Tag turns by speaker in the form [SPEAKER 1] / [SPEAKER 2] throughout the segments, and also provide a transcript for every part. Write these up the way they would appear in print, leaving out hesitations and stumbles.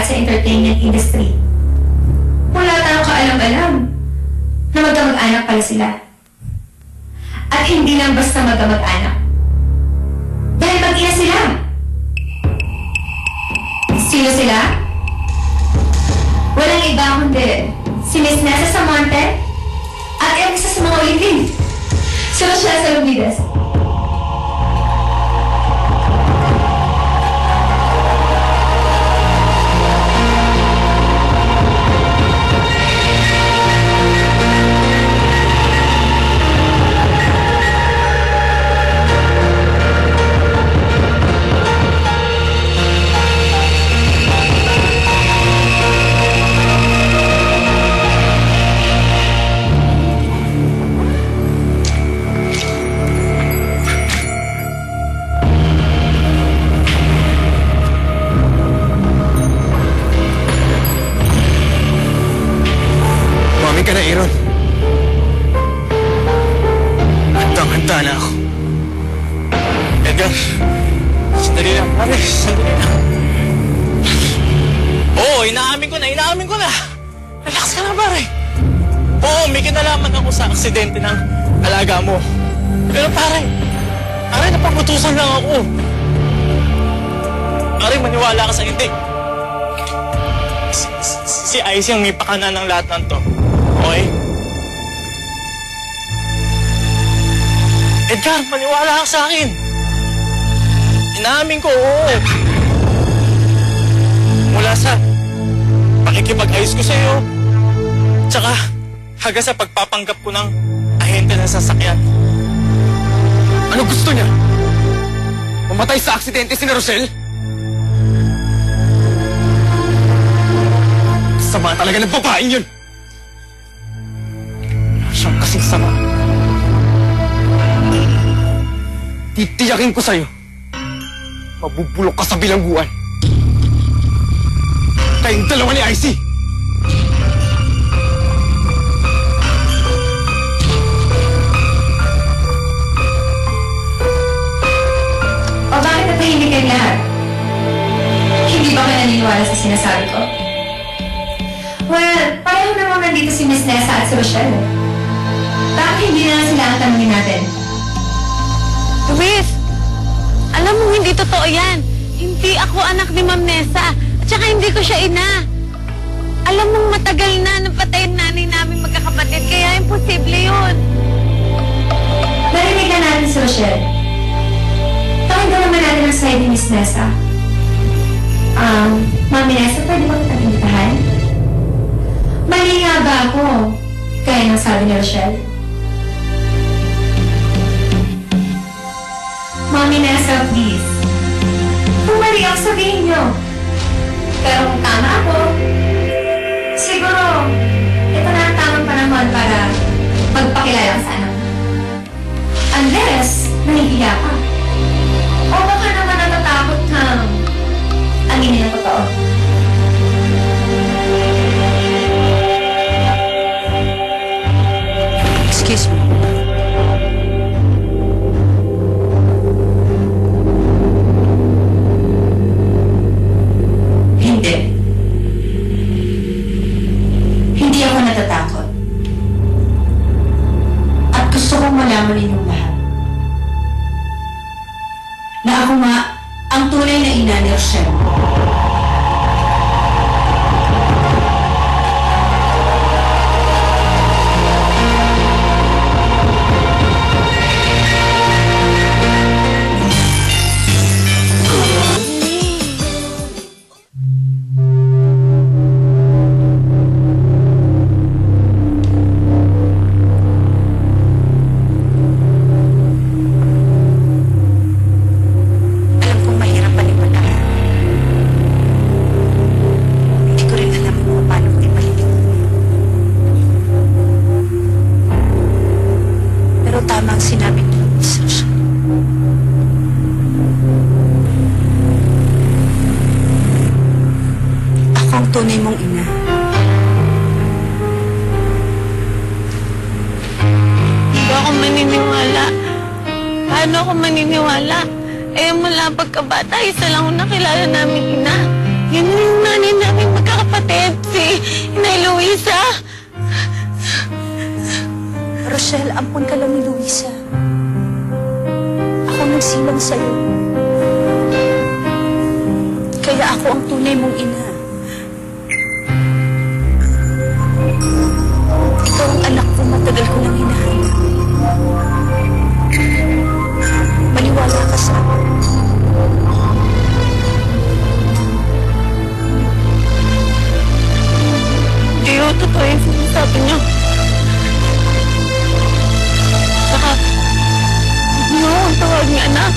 [SPEAKER 1] sikat sa entertainment industry. Wala tayong kaalam-alam na magkamag-anak pala sila. At hindi lang basta magkamag-anak. Dahil mag-ina sila. Sino sila? Walang iba kundi si Miss Nessa Samonte at yung isa sa mga ulipin. Si Rochelle Salubides.
[SPEAKER 2] Umamin ka na, Aaron. Handang-handa na ako.
[SPEAKER 3] Edgar, sandali lang. Pare, sandali lang. Oo, inaamin ko na. Relax ka na, pare. Oo, may kinalaman ako sa aksidente ng alaga mo. Pero pare, napagutusan lang ako. Pare, maniwala ka sa hindi. Si Ice ang may pakana ng lahat ng to. Okay? Edgar, maniwala ka sa akin. Inaamin ko, oo. Mula sa pakikipag-ayos ko sa'yo, tsaka hanggang sa pagpapanggap ko ng ahente ng sasakyan.
[SPEAKER 2] Ano gusto niya? Mamatay sa aksidente si Rochelle? Sama talaga ng babaeng yun! Siyang kasing sama. Titiyakin ko sa'yo. Mabubulok ka sa bilangguan. Kayong dalawa ni Icy!
[SPEAKER 1] O bakit natahimik kayo lahat? Hindi ba kayo naniniwala sa sinasabi ko? Well, pareho naman nandito si Miss Nessa at si Rochelle. Bakit hindi na lang sila ang tanungin natin?
[SPEAKER 4] Luis, alam mo hindi totoo yan. Hindi ako anak ni Ma'am Nessa. At saka hindi ko siya ina. Alam mong matagal na napatay ang nanay namin magkakapatid, kaya imposible yun.
[SPEAKER 1] Narinig na natin si Rochelle. Pakinggan naman natin ang side ni Miss Nessa. Mami Nessa, pwede ba kitang imbitahan? Mali nga ba ako? Kaya nang sabi ni Rochelle. Mami Nessa, please. Kung mali ako, sabihin niyo. Pero kung tama ako, siguro, ito na ang tamang panahon para magpakilala ka sa anak. Unless, nahihiya ka. O baka naman natatakot kang aminin ang totoo.
[SPEAKER 4] Excuse me.
[SPEAKER 1] Hindi. Hindi ako natatakot. At gusto kong malaman ninyong lahat na ako nga ang tunay na ina ni Rochelle.
[SPEAKER 4] Alam kong mahirap paniwalaan. Hindi ko rin alam kung paano ko ipalitin. Pero tama ang sinabi ni Miss Rochelle. Ako ang tunay mong ina. Hindi ako maniniwala. Paano ako maniniwala? Eh, mula pagkabata, isa lang ang nakilala namin ina. Yun yung nanay namin.
[SPEAKER 5] dahil ampon ka lang ni Luisa. Ako nagsilang sa'yo. Kaya ako ang tunay mong ina. Ikaw ang anak ko, matagal ko nang hinahanap. Maniwala ka sa akin.
[SPEAKER 4] Hindi ko totoo yung sinasabi niyo. Saka, hindi ko ang tawag niya, anak.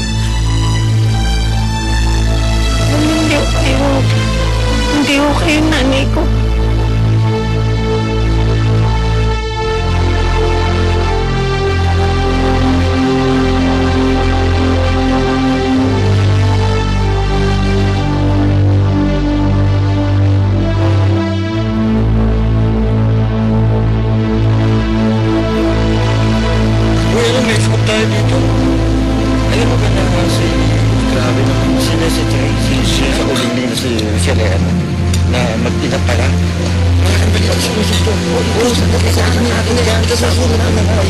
[SPEAKER 4] Hindi ko kayo nanay ko.
[SPEAKER 3] Uy, alam, may export tayo dito. Alam mo ba na si... Grabe naman sila si Tracy. Sa uling na si Michelle, na mag-ina pala. Bakit ba niya sinusunod? Oo, sandali sa akin natin yan. Kasi ako naman ay...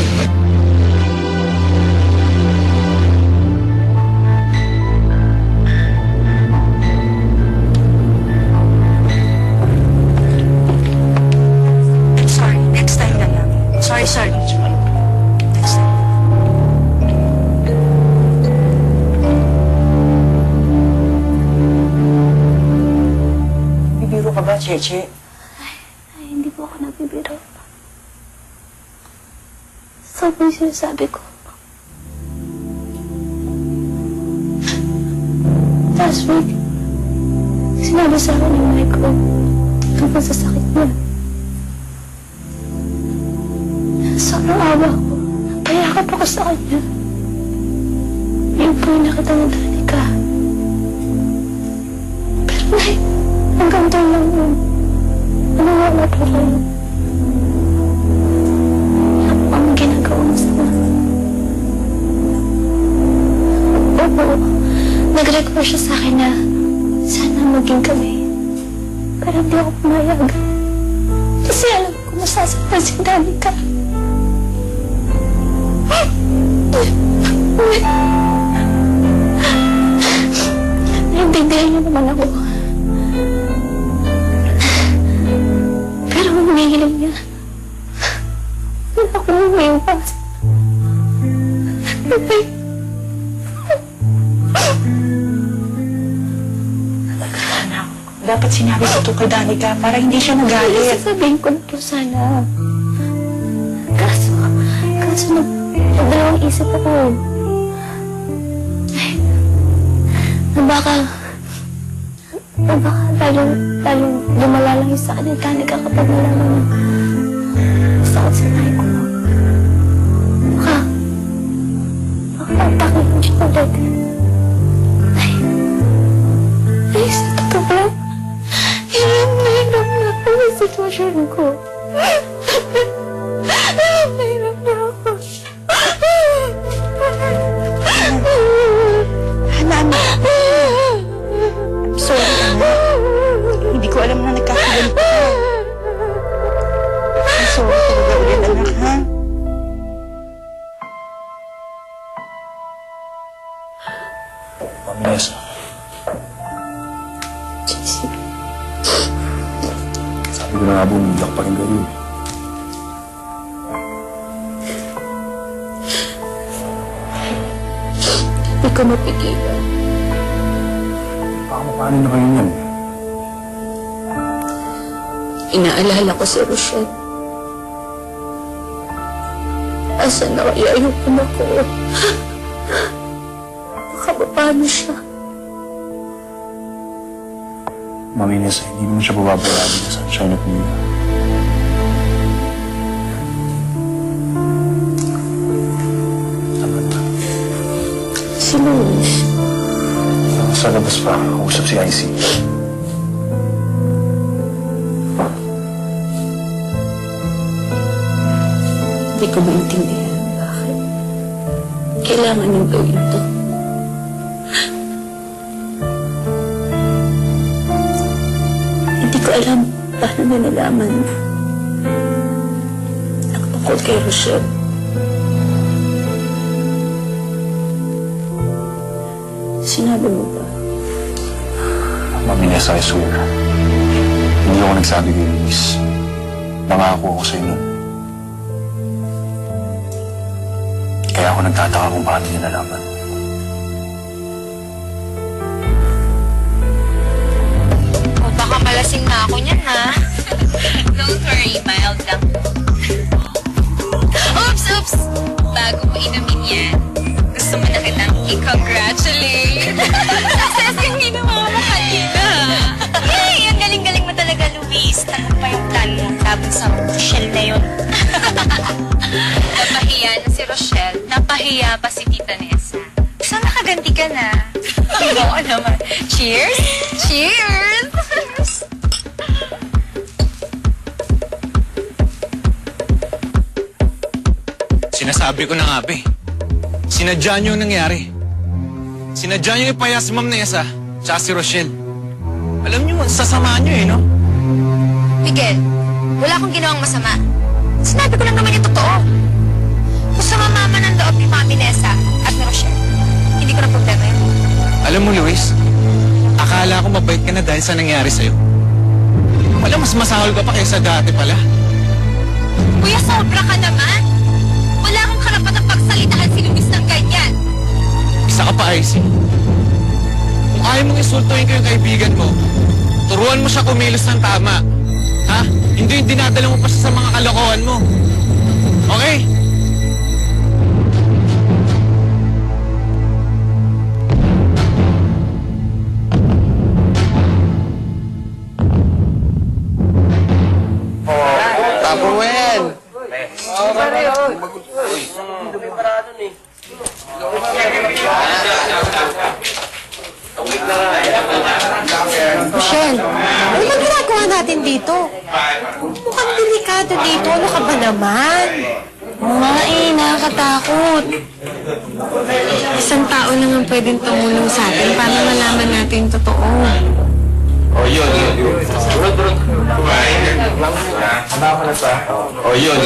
[SPEAKER 5] Sorry, next time na lang. Sorry. Next time.
[SPEAKER 3] Bibiro ka ba, Cheche?
[SPEAKER 6] Ay, hindi po ako nagbibiro. Sobrang sinasabi ko. Last week, sinabi sa akin ni Michael tungkol sa sakit niya. Sobrang awa ko. Payakap ako sa kanya. Yun po yung nakita ng Danica. Pero Nay, hanggang doon lang yun. Ano nga na po kayo? Wala po kami ginagawa masama. Opo, nag-request siya sa akin na sana maging kami. Pero hindi ako pumayag. Kasi alam ko masasaktan si Danica. Naiintindihan niyo naman ako. Pero humihiling niya. Wala akong umiwas.
[SPEAKER 5] Dapat sinabi ko to kay Danica para hindi siya magalit.
[SPEAKER 6] Sasabihin ko na po sana. Kaso nagdalawang isip ako. Ay, na baka lalong lumala lang yung sakit ni Danica kapag nalaman sakit sa tayo ko. Baka papakihin siya ulit. Ay, sa totoo lang, hirap na ako sa sitwasyon ko. Hirap na ako.
[SPEAKER 5] Hanami. I'm sorry, anak. Hindi ko alam na nagkakaganito ka. I'm sorry talaga ulit, anak, ha?
[SPEAKER 3] Mami Nessa. Sabi ko na nga bumiyak pa rin gawin.
[SPEAKER 6] Hindi ko mapigilan.
[SPEAKER 3] Paano na kayo yan?
[SPEAKER 6] Inaalala ko si Rochelle. Asan na kaya yung anak ko? Baka paano siya?
[SPEAKER 3] Mami Nessa, hindi mo siya bababayaan sa sunshine of Nina. Tama na.
[SPEAKER 6] Si Luis.
[SPEAKER 3] Sa labas pa, kausap si IC.
[SPEAKER 6] Hindi ko maintindihan bakit. Kailangan niyong gawin to. Hindi ko alam paano niya nalaman ang tungkol kay Rochelle.
[SPEAKER 5] Sinabi mo ba?
[SPEAKER 7] Mami Nessa, I swear. Hindi ako nagsabi kay Luis. Nangako ako sa inyo. Kaya ako nagtataka kung paano niya nalaman.
[SPEAKER 4] O baka malasing na ako niyan, ha? Don't worry, mild lang. Oops! Bago mo inumin yan, gusto mo na kitang i-congratulate. Success yung ginawa mo kanina.
[SPEAKER 5] Yay! Ang galing-galing mo talaga, Luis. Ano pa yung plan mo laban sa Rochelle na yun?
[SPEAKER 4] Napahiya na si Rochelle. Napahiya pa si Tita Nessa.
[SPEAKER 5] So, nakaganti ka na. Oo naman. Cheers!
[SPEAKER 4] Cheers!
[SPEAKER 2] Sinasabi ko na nga, be. Sinadya niyo ang nangyari. Sinadya niyo ipaya si Ma'am Nessa tsaka si Rochelle. Alam niyo, sasama niyo eh, no?
[SPEAKER 4] Miguel, wala akong ginawang masama. Sinabi ko lang naman yung totoo. Gusto mamama ng loob ni Mami Nessa at ni Rochelle. Hindi ko na problema yun.
[SPEAKER 2] Alam mo, Luis, akala ko mabait ka na dahil sa nangyari sa'yo. Wala, mas masahol ka pa kaysa dati pala.
[SPEAKER 4] Kuya, sobra ka naman. Wala akong karapatang pagsalitaan si Luis ng ganyan.
[SPEAKER 2] Isa ka pa, Icy. Kung ayaw mong insultuhin ko yung kaibigan mo, turuan mo siya kumilos ng tama. Ha? Hindi yung dinadala mo pa siya sa mga kalokohan mo. Okay?
[SPEAKER 3] Tupperware!
[SPEAKER 4] Rochelle, ano ba ginagawa natin dito? Mukhang delikado dito. Ano ka ba naman? Nakakatakot. Isang tao lang ang pwedeng tumulong sa atin para malaman natin yung totoo.
[SPEAKER 3] Oh, yun. Oh, yun.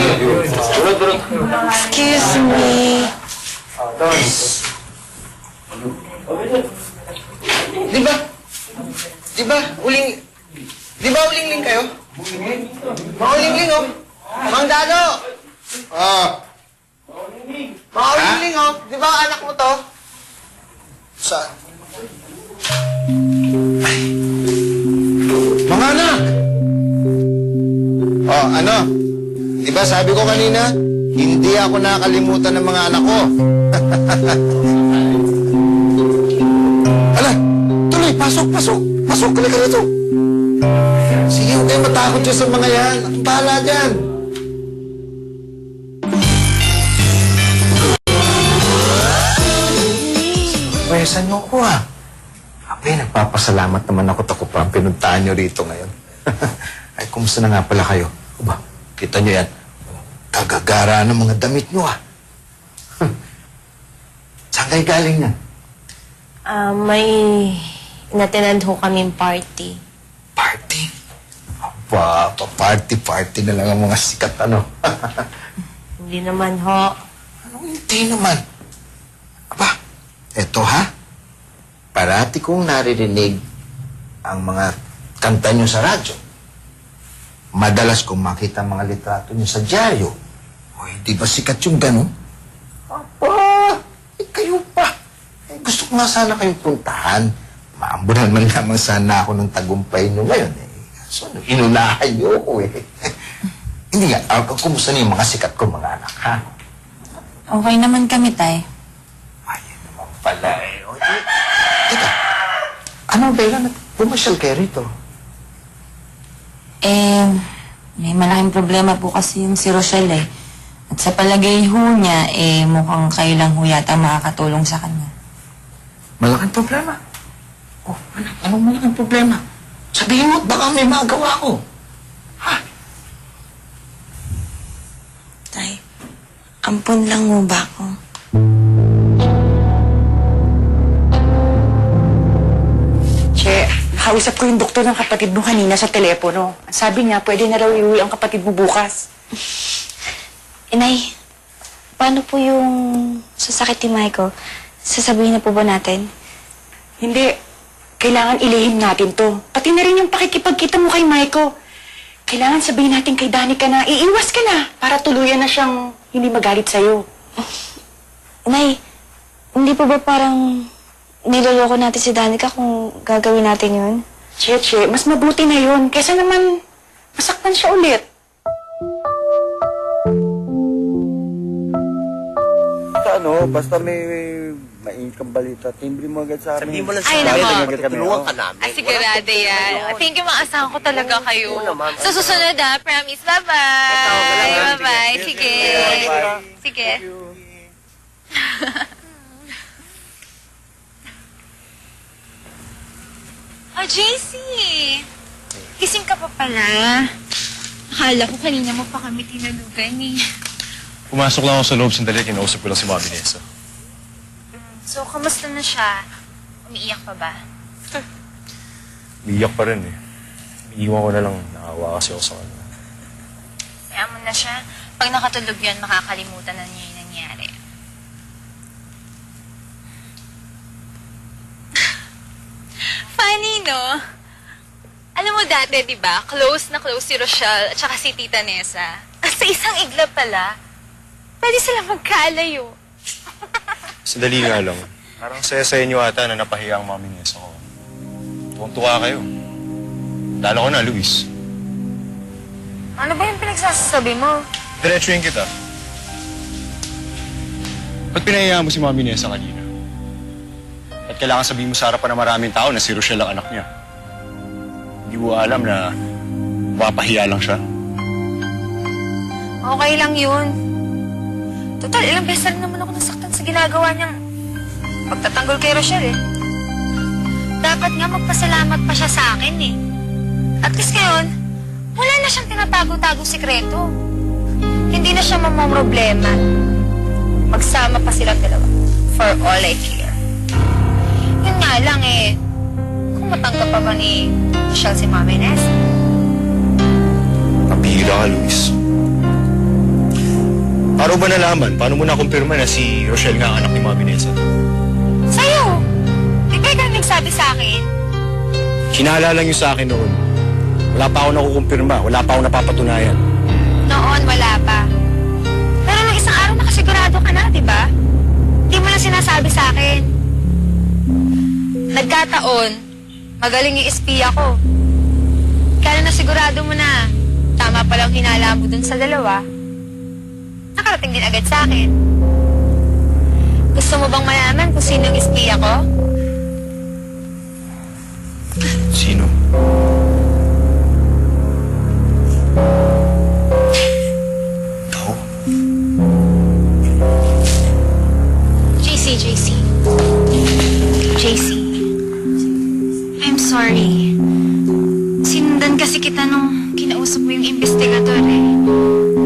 [SPEAKER 4] Excuse me.
[SPEAKER 3] Di ba uling-ling kayo? Mga uling-ling, oh. Mang Dado! Mga uling-ling, oh. Di ba anak mo to? Saan? Mga anak! Oh, ano? Di ba sabi ko kanina, hindi ako nakakalimutan ng mga anak ko. Ala, tuloy, pasok. Pasok, ka dito. Sige, huwag kayo matakot dyan sa mga yan. Ang bahala dyan. Pwesan mo ko, ah. Abe, nagpapasalamat naman ako pa ang pinuntahan nyo rito ngayon. Ay, kumusta na nga pala kayo? Aba, kita nyo yan. Kagagara ng mga damit nyo, ah. Saan kayo galing yan?
[SPEAKER 6] May natinand ho kaming party.
[SPEAKER 3] Party? Aba, pa-party na lang ang mga sikat, ano?
[SPEAKER 6] Hindi naman ho.
[SPEAKER 3] Anong hindi naman? Aba, eto ha? Parati kong naririnig ang mga kanta nyo sa radyo. Madalas kong makita mga litrato nyo sa dyaryo. O, hindi ba sikat yung gano'n? Aba, kayo pa. Gusto ko nga sana kayong puntahan. Maambunan man lamang sana ako ng tagumpay nyo ngayon. So, inunahan nyo ako eh. Hindi nga, kumusta na yung mga sikat ko mga anak, ha?
[SPEAKER 5] Okay naman kami, Tay.
[SPEAKER 3] Ayun naman pala eh. O, teka, ano ba yun? Pumasyal kayo rito?
[SPEAKER 5] May malaking problema po kasi yung si Rochelle eh. At sa palagay ho niya, mukhang kayo lang ho yata makakatulong sa kanya.
[SPEAKER 3] Malaking problema? Oh, anong malaking problema? Sabihin mo at baka may magawa ko. Ha?
[SPEAKER 5] Tay, ampun lang mo ba ako?
[SPEAKER 8] Che, nakausap ko yung doktor ng kapatid mo kanina sa telepono. Sabi niya, pwede na raw iuwi ang kapatid mo bukas.
[SPEAKER 6] Inay, paano po yung sasakit ni Michael? Sasabihin na po ba natin?
[SPEAKER 8] Hindi. Kailangan ilihim natin to. Pati na rin yung pakikipagkita mo kay Maiko. Kailangan sabihin natin kay Danica na iiwas ka na para tuluyan na siyang hindi magalit sa'yo.
[SPEAKER 6] Nay, hindi pa ba parang niloloko natin si Danica kung gagawin natin yun?
[SPEAKER 8] Che, mas mabuti na yun. Kesa naman masaktan siya ulit.
[SPEAKER 3] Basta may mainkang balita, timbre mo agad sa amin.
[SPEAKER 9] Sabihin mo lang
[SPEAKER 4] Ay,
[SPEAKER 9] sa
[SPEAKER 4] nako.
[SPEAKER 9] amin, tutulungan ka namin.
[SPEAKER 4] Ay, sigurado yan. Thank you, maasahan ko talaga kayo. Sa susunod promise. Bye-bye. Bye-bye. Sige. Sige. Oh, JC! Gising ka pa pala. Akala ko kanina mo pa kami tinalugan eh.
[SPEAKER 7] Pumasok lang ako sa loob sandali, kinausap ko lang si Mami Nessa.
[SPEAKER 4] So, kamusta na siya? Umiiyak pa ba?
[SPEAKER 7] Umiiyak pa rin eh. Iiwan ko na lang, nakawa kasi ako sa kanya.
[SPEAKER 4] Kaya mo na siya. Pag nakatulog yun, makakalimutan na niya yung nangyari. Funny, no? Alam mo dati, di ba? Close na close si Rochelle at saka si Tita Nessa. Sa isang igla pala, pwede sila magkaalayo.
[SPEAKER 7] Sandali nga lang. Parang saya-saya niyo ata na napahiya ang Mami Nessa ko. Tuwang-tuwa kayo. Lalo ko na, Luis.
[SPEAKER 4] Ano ba yung pinagsasabi mo?
[SPEAKER 7] Diretsuhin kita. Ba't pinahiyaan mo si Mami Nessa kanina? At kailangan sabihin mo sa harapan ng maraming tao na si Rochelle ang anak niya. Hindi mo alam na mapahiya lang siya.
[SPEAKER 4] Okay lang yun. Total, ilang beses na rin naman ako nasaktan sa ginagawa niyang pagtatanggol kay Rochelle eh. Dapat nga magpasalamat pa siya sa akin eh. At least ngayon, wala na siyang tinatago-tago sikreto. Hindi na siya mamamroblema. Magsama pa silang dalawa. For all I care. Yun nga lang eh, kung matanggap pa ba ni Rochelle si Mami Ness?
[SPEAKER 7] Pabira ka, Luis. Paano ba nalaman? Paano mo nakumpirma na si Rochelle nga ang anak ni Mami Nessa?
[SPEAKER 4] Sa'yo! Di ba ikaw nagsabi sa akin?
[SPEAKER 7] Hinala lang yung sa akin noon. Wala pa ako nakukumpirma. Wala pa ako napapatunayan.
[SPEAKER 4] Noon, wala pa. Pero nung isang araw nakasigurado ka na, di ba? Di mo lang sinasabi sa akin. Nagkataon, magaling yung espiya ko. Kaya na sigurado mo na, tama palang hinala mo dun sa dalawa. Nakarating din agad sa akin. Gusto mo bang malaman kung sino yung espiya ko?
[SPEAKER 7] Sino? Ikaw?
[SPEAKER 4] JC. I'm sorry. Sinundan kasi kita nung kinausap mo yung investigador eh.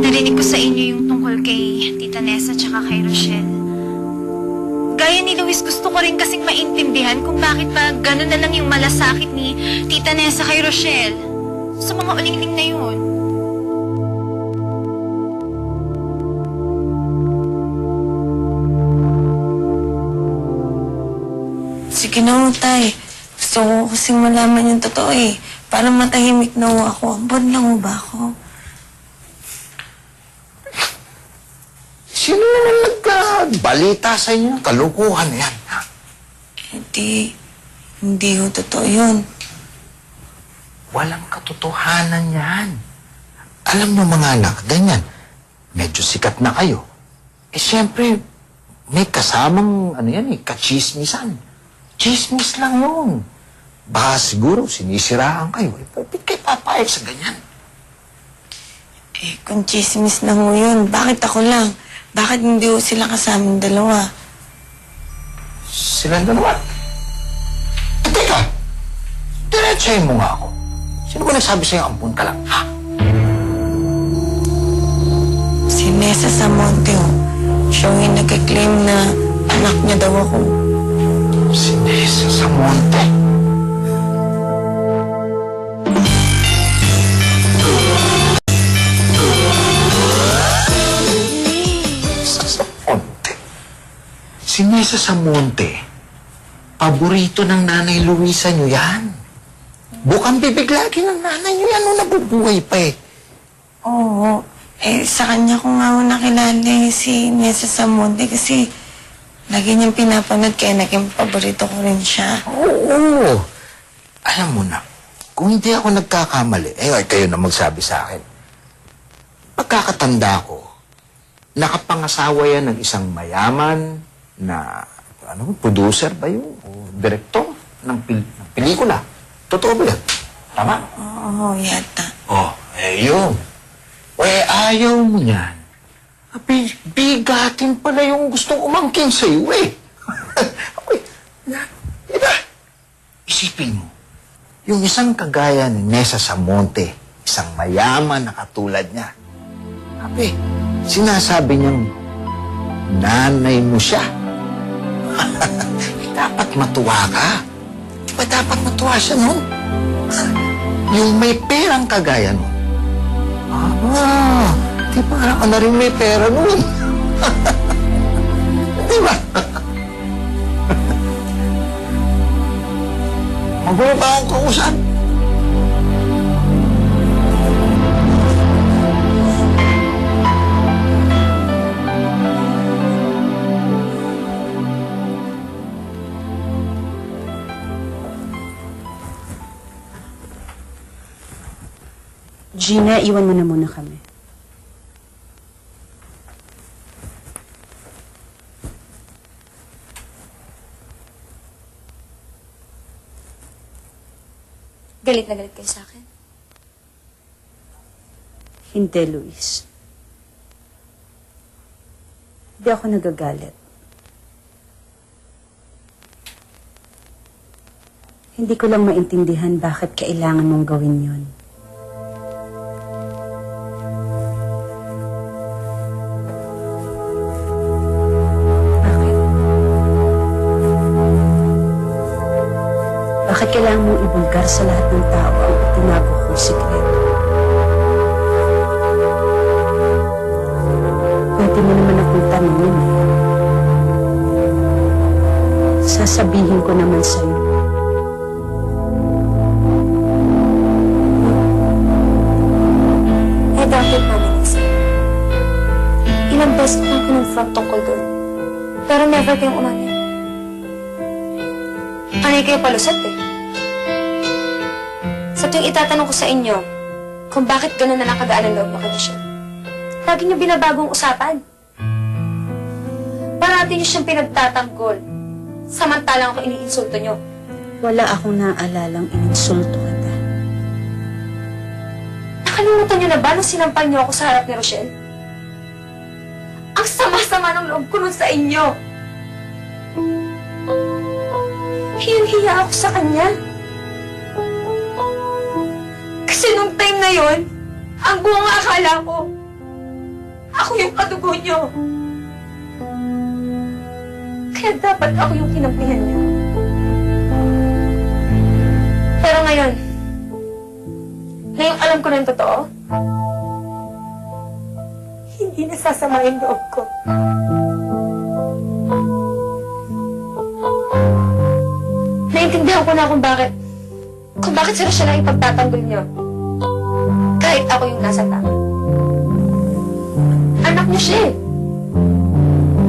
[SPEAKER 4] Narinig ko sa inyo yung tungkol kay Tita Nessa tsaka kay Rochelle. Gaya ni Luis, gusto ko rin kasing maintindihan kung bakit pa gano'n na lang yung malasakit ni Tita Nessa kay Rochelle. Sa mga ulingling na yun.
[SPEAKER 5] Sige na ho, Tay. Gusto ko kasing malaman yung totoo eh. Para matahimik na ho ako. Ambon lang ho ba ako?
[SPEAKER 9] Sino naman nagbalita sa inyo? Kalukuhan yan, ha?
[SPEAKER 5] Hindi ho totoo yun.
[SPEAKER 9] Walang katotohanan yan. Alam nyo mga anak, ganyan. Medyo sikat na kayo. Eh, siyempre, may kasamang, kachismisan. Chismis lang yun. Baka siguro sinisiraan kayo. Eh, ba't kayo papayag sa ganyan?
[SPEAKER 5] Eh, kung chismis na ho yun, bakit ako lang? Bakit hindi ho sila kasamang dalawa?
[SPEAKER 9] Silang dalawa. Teka, diretsahin mo nga ako. Sino ba nagsabi sa'yo, ampun ka lang, ha?
[SPEAKER 5] Si Nessa Samonte ho. Siya yung nagkiklaim na anak niya daw ako.
[SPEAKER 9] Si Nessa Samonte. Si Nessa Samonte, paborito ng nanay Luisa nyo yan. Bukang bibig lagi ng nanay nyo yan nung nabubuhay pa eh.
[SPEAKER 5] Oo. Sa kanya ko nga nakilala si Nessa Samonte kasi lagi niyang pinapanood kaya naging paborito ko rin siya.
[SPEAKER 9] Oo. Alam mo na, kung hindi ako nagkakamali, ay kayo na magsabi sa akin. Pagkakatanda ko, nakapangasawa yan ng isang mayaman na, producer ba yun? O direktor ng pelikula. Totoo ba yan? Tama?
[SPEAKER 5] Oo, yata.
[SPEAKER 9] Yun. Ayaw mo niyan. Bigatin pala yung gustong umangkin sa'yo eh. Diba? Isipin mo, yung isang kagaya ni Nessa Samonte, isang mayaman na katulad niya. Sinasabi niyang nanay mo siya. Dapat matuwa ka. Diba dapat matuwa siya nun? Yung may perang kagaya nun. Di parang ka na rin may pera nun. Di ba? Magulo ba akong kausap?
[SPEAKER 8] Gina, iwan mo na muna kami.
[SPEAKER 6] Galit na galit kayo sa akin.
[SPEAKER 8] Hindi, Luis. Hindi ako nagagalit. Hindi ko lang maintindihan bakit kailangan mong gawin yun. Bakit? Bakit kailangan mong ibulgar sa lahat ng tao ang itinago kong sikreto? Pwede mo naman akong tanungin eh. Sasabihin ko naman sa'yo.
[SPEAKER 6] Bakit namin isa? Ilang beses ko kang kinonfront tungkol doon. Pero never kayong umamin. Panay kayo palusot eh. Sa tuwing itatanong ko sa inyo kung bakit gano'n na nakagaan ang loob mo kay Michelle, lagi niyo binabagong usapan. Parati niyo siyang pinagtatanggol. Samantalang ako iniinsulto niyo.
[SPEAKER 8] Wala akong naalalang ininsulto kita.
[SPEAKER 6] Nakalimutan niyo na ba nung sinampal niyo ako sa harap ni Rochelle? Ang sama-sama ng loob ko nun sa inyo. Hiyang-hiya ako sa kanya. Kasi nung time na yon, ang buong akala ko, ako yung kadugo niyo. Kaya dapat ako yung kinampihan niyo. Pero ngayon, ngayong alam ko ng totoo, hindi nasasama yung loob ko. Naintindihan ko na kung bakit si Rochelle ang ipagtatanggol niyo. Kahit ako yung nasa tama. Anak niyo siya eh.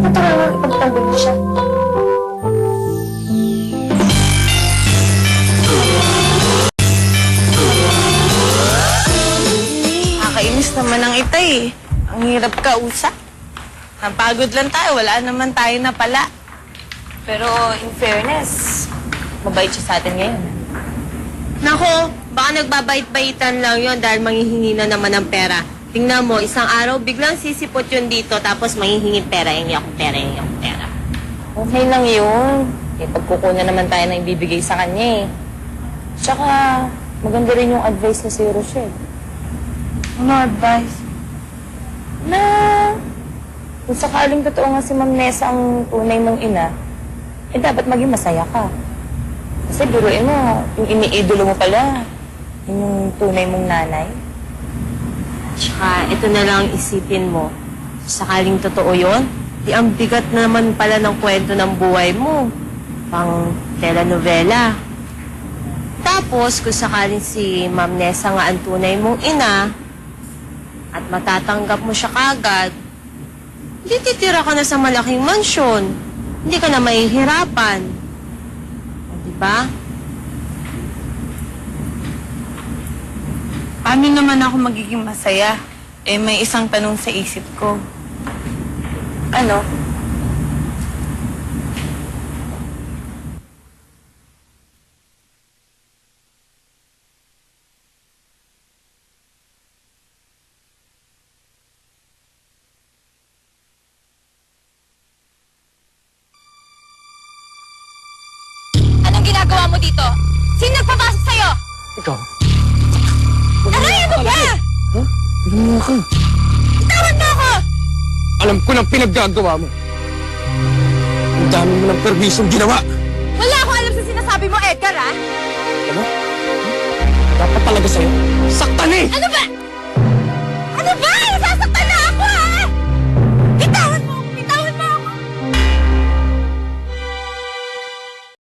[SPEAKER 6] Natural nga ipagtanggol niyo siya.
[SPEAKER 5] Nakakainis naman ang itay eh. Ang hirap kausap. Napagod lang tayo, wala naman tayo na pala. Pero in fairness, mabait siya sa atin ngayon.
[SPEAKER 4] Nako, baka nagbabait-baitan lang yon dahil manghihingi na naman ng pera. Tingnan mo, isang araw biglang sisipot yun dito tapos manghihingi pera, hingi ako pera.
[SPEAKER 5] Okay lang yun. Pagkukunan naman tayo na ibibigay sa kanya eh. Tsaka, maganda rin yung advice ni si Rochelle.
[SPEAKER 8] Ano advice?
[SPEAKER 5] Na, kung sakaling totoo nga si Ma'am Nessa ang tunay mong ina, dapat maging masaya ka. Kasi biruin mo, yung iniidolo mo pala, yun yung tunay mong nanay.
[SPEAKER 4] Tsaka, ito na lang isipin mo. Sakaling totoo yon, di ang bigat naman pala ng kwento ng buhay mo.
[SPEAKER 5] pang telenovela. Tapos, kung sakaling si Ma'am Nessa nga ang tunay mong ina, at matatanggap mo siya kagad, hindi titira ka na sa malaking mansyon. Hindi ka na mahihirapan. O, diba?
[SPEAKER 4] Paano naman ako magiging masaya? Eh, may isang tanong sa isip ko.
[SPEAKER 5] Ano?
[SPEAKER 4] Anong ginagawa mo dito? Sino nagpapasok sa'yo?
[SPEAKER 7] Ikaw?
[SPEAKER 4] Aray, ano ba?
[SPEAKER 7] Ano ka?
[SPEAKER 4] Itawan mo ako!
[SPEAKER 7] Alam ko ng pinaggagawa mo. Ang dami mo ng permisong ginawa.
[SPEAKER 4] Wala akong alam sa sinasabi mo, Edgar, ha?
[SPEAKER 7] Dapat talaga sa'yo. Saktan eh!
[SPEAKER 4] Ano ba?